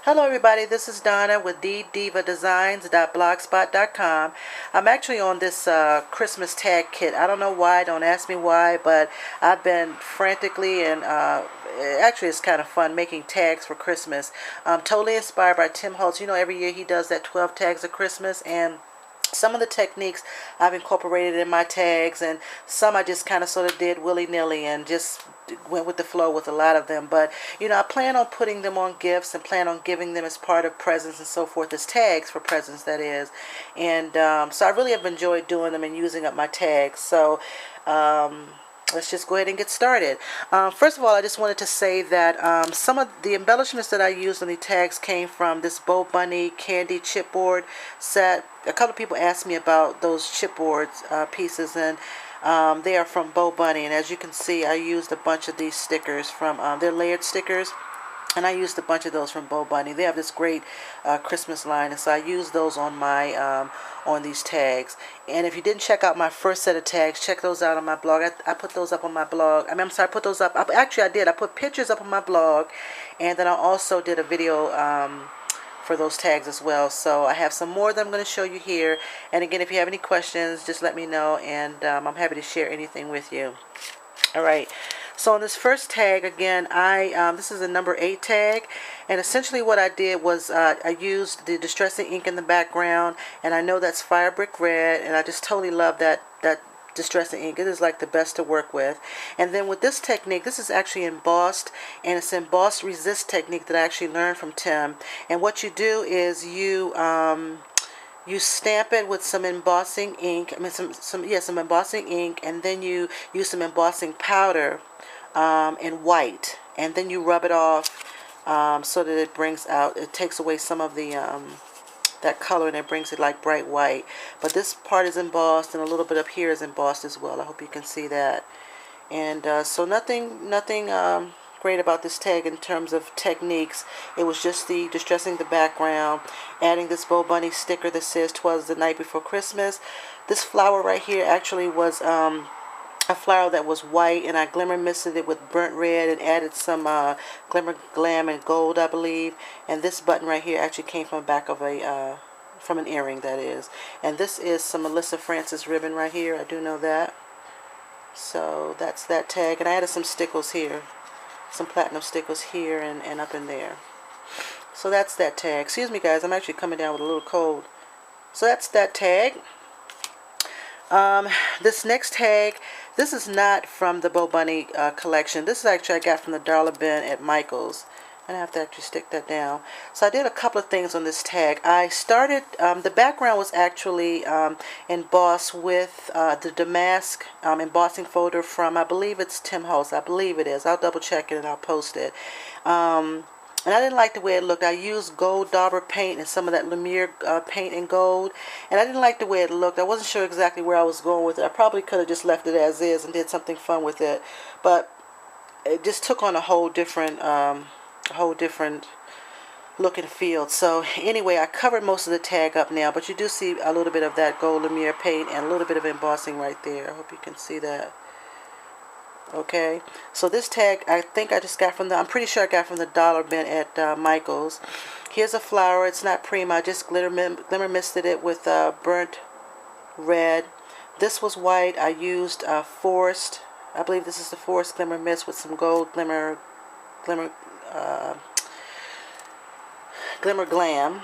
Hello everybody, this is Donna with ddivadesigns.blogspot.com. I'm actually on this Christmas tag kit. I don't know why, don't ask me why, but I've been frantically and actually it's kind of fun making tags for Christmas. Totally inspired by Tim Holtz. You know, every year he does that 12 tags of Christmas, and some of the techniques I've incorporated in my tags, and some I just kind of sort of did willy-nilly and just went with the flow with a lot of them. But I plan on putting them on gifts and plan on giving them as part of presents and so forth, as tags for presents, that is. And so I really have enjoyed doing them and using up my tags. So let's just go ahead and get started. First of all, I just wanted to say that some of the embellishments that I used on the tags came from this Bo Bunny candy chipboard set. A couple of people asked me about those chipboard pieces, and they are from Bo Bunny. And as you can see, I used a bunch of these stickers from, they're layered stickers. And I used a bunch of those from Bo Bunny. They have this great Christmas line, and so I used those on my on these tags. And if you didn't check out my first set of tags, check those out on my blog. I put those up on my blog. I'm sorry, I put those up. Actually, I did. I put pictures up on my blog, and then I also did a video for those tags as well. So I have some more that I'm going to show you here. And again, if you have any questions, just let me know, and I'm happy to share anything with you. All right. So on this first tag, again, this is a number 8 tag, and essentially what I did was I used the Distressing Ink in the background, and I know that's Fire Brick Red, and I just totally love that Distressing Ink. It is like the best to work with. And then with this technique, this is actually embossed, and it's embossed resist technique that I actually learned from Tim. And what you do is you stamp it with some embossing ink. I mean, some embossing ink, and then you use some embossing powder in white, and then you rub it off so that it takes away some of the that color, and it brings it like bright white. But this part is embossed, and a little bit up here is embossed as well. I hope you can see that. And so nothing great about this tag in terms of techniques. It was just the distressing the background, adding this Bo Bunny sticker that says "'Twas the night before Christmas." This flower right here actually was a flower that was white, and I glimmer misted it with burnt red and added some glimmer glam and gold, I believe. And this button right here actually came from the back of a from an earring, that is. And this is some Melissa Francis ribbon right here. I do know that. So that's that tag. And I added some stickles here, some platinum stickles here and up in there. So that's that tag. Excuse me, guys, I'm actually coming down with a little cold. So that's that tag. This next tag, this is not from the Bo Bunny collection. This is actually I got from the dollar bin at Michael's. And I have to actually stick that down. So I did a couple of things on this tag. I started, the background was actually embossed with the Damask embossing folder from, I believe it's Tim Holtz. I believe it is. I'll double check it and I'll post it. And I didn't like the way it looked. I used gold dauber paint and some of that Lumiere paint in gold. And I didn't like the way it looked. I wasn't sure exactly where I was going with it. I probably could have just left it as is and did something fun with it. But it just took on a whole different look and feel. So anyway, I covered most of the tag up now. But you do see a little bit of that gold Lumiere paint and a little bit of embossing right there. I hope you can see that. Okay, so this tag I think I just got from I'm pretty sure I got from the dollar bin at Michael's. Here's a flower. It's not Prima. I just glimmer misted it with burnt red. This was white. I used Forest. I believe this is the Forest Glimmer Mist with some gold glimmer glam.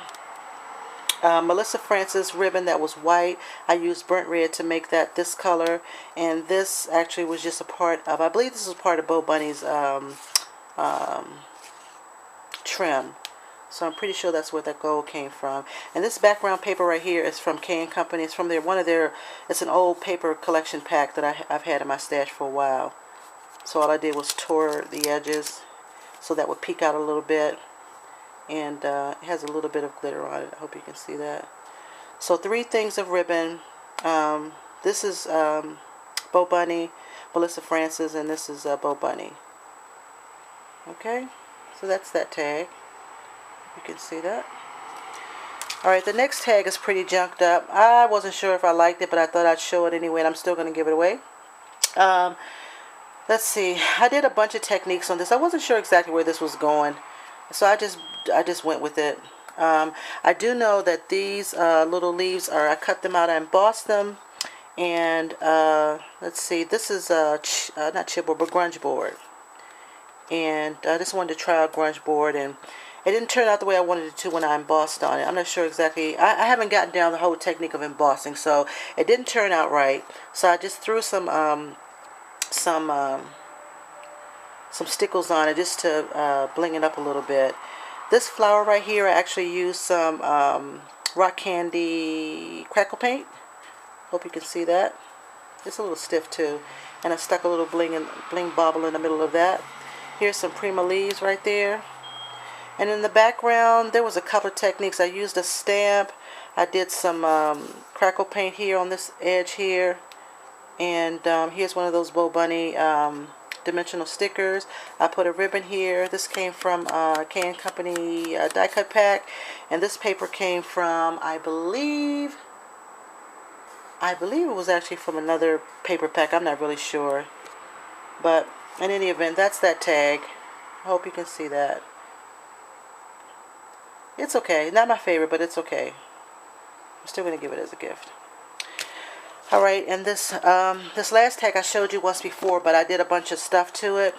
Melissa Francis ribbon that was white. I used burnt red to make that this color, and this actually was just a part of, I believe this is part of Bo Bunny's trim. So I'm pretty sure that's where that gold came from. And this background paper right here is from K & Company. It's from it's an old paper collection pack that I've had in my stash for a while. So all I did was tore the edges so that would peek out a little bit. And it has a little bit of glitter on it. I hope you can see that. So 3 things of ribbon. This is Bo Bunny, Melissa Francis, and this is Bo Bunny. Okay, so that's that tag. You can see that. Alright, the next tag is pretty junked up. I wasn't sure if I liked it, but I thought I'd show it anyway, and I'm still going to give it away. Let's see. I did a bunch of techniques on this. I wasn't sure exactly where this was going. So I just went with it. I do know that these little leaves are, I cut them out, I embossed them, and let's see, this is not chipboard but grunge board, and I just wanted to try out grunge board, and it didn't turn out the way I wanted it to when I embossed on it. I'm not sure exactly. I haven't gotten down the whole technique of embossing, so it didn't turn out right. So I just threw some stickles on it just to bling it up a little bit. This flower right here, I actually used some rock candy crackle paint. Hope you can see that. It's a little stiff too, and I stuck a little bling bobble in the middle of that. Here's some Prima leaves right there. And in the background, there was a couple of techniques. I used a stamp. I did some crackle paint here on this edge here. And here's one of those Bo Bunny dimensional stickers. I put a ribbon here. This came from Can Company die cut pack. And this paper came from, I believe it was actually from another paper pack. I'm not really sure. But in any event, that's that tag. I hope you can see that. It's okay. Not my favorite, but it's okay. I'm still going to give it as a gift. Alright, and this last tag I showed you once before, but I did a bunch of stuff to it.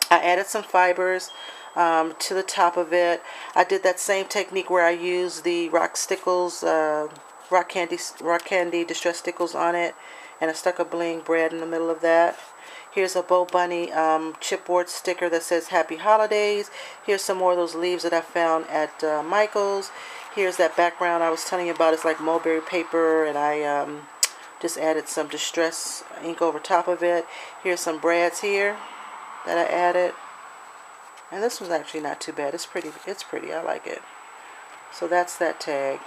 I added some fibers to the top of it. I did that same technique where I used the rock candy distress stickles on it, and I stuck a bling bread in the middle of that. Here's a Bo Bunny chipboard sticker that says Happy Holidays. Here's some more of those leaves that I found at Michael's. Here's that background I was telling you about. It's like mulberry paper, and I just added some distress ink over top of it. Here's some brads here that I added. And this one's actually not too bad. It's pretty. I like it. So that's that tag.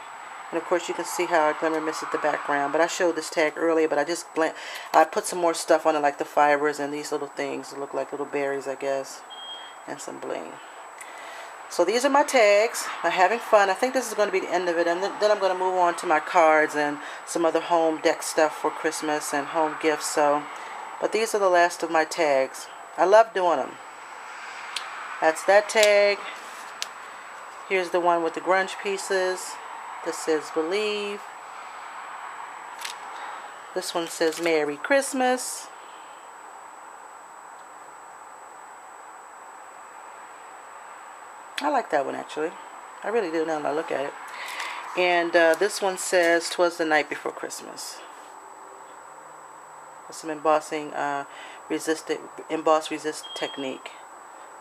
And of course you can see how I glimmer misted the background. But I showed this tag earlier, but I put some more stuff on it, like the fibers and these little things that look like little berries, I guess. And some bling. So these are my tags. I'm having fun. I think this is going to be the end of it. And then I'm going to move on to my cards and some other home deck stuff for Christmas and home gifts. But these are the last of my tags. I love doing them. That's that tag. Here's the one with the grunge pieces. This says Believe. This one says Merry Christmas. I like that one actually. I really do now that I look at it. And this one says 'Twas the Night Before Christmas. With some embossing, emboss resist technique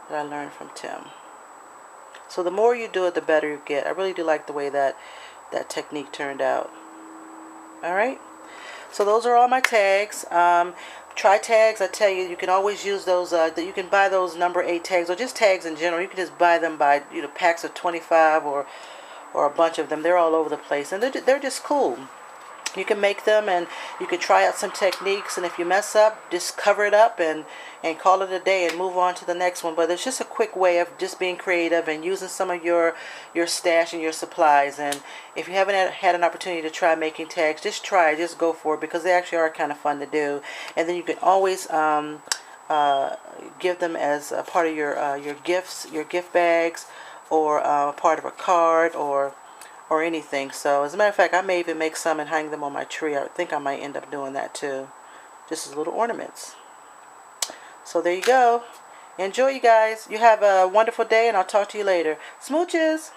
that I learned from Tim. So the more you do it, the better you get. I really do like the way that technique turned out. Alright, so those are all my tags. Try tags. I tell you, you can always use those. You can buy those number 8 tags, or just tags in general. You can just buy them by packs of 25 or a bunch of them. They're all over the place, and they're just cool. You can make them, and you can try out some techniques, and if you mess up, just cover it up and call it a day and move on to the next one. But it's just a quick way of just being creative and using some of your stash and your supplies. And if you haven't had an opportunity to try making tags, just try it. Just go for it, because they actually are kind of fun to do. And then you can always give them as a part of your gifts, your gift bags, or part of a card, or anything. So as a matter of fact, I may even make some and hang them on my tree. I think I might end up doing that too, just as little ornaments. So there you go. Enjoy, you guys. You have a wonderful day, and I'll talk to you later. Smooches.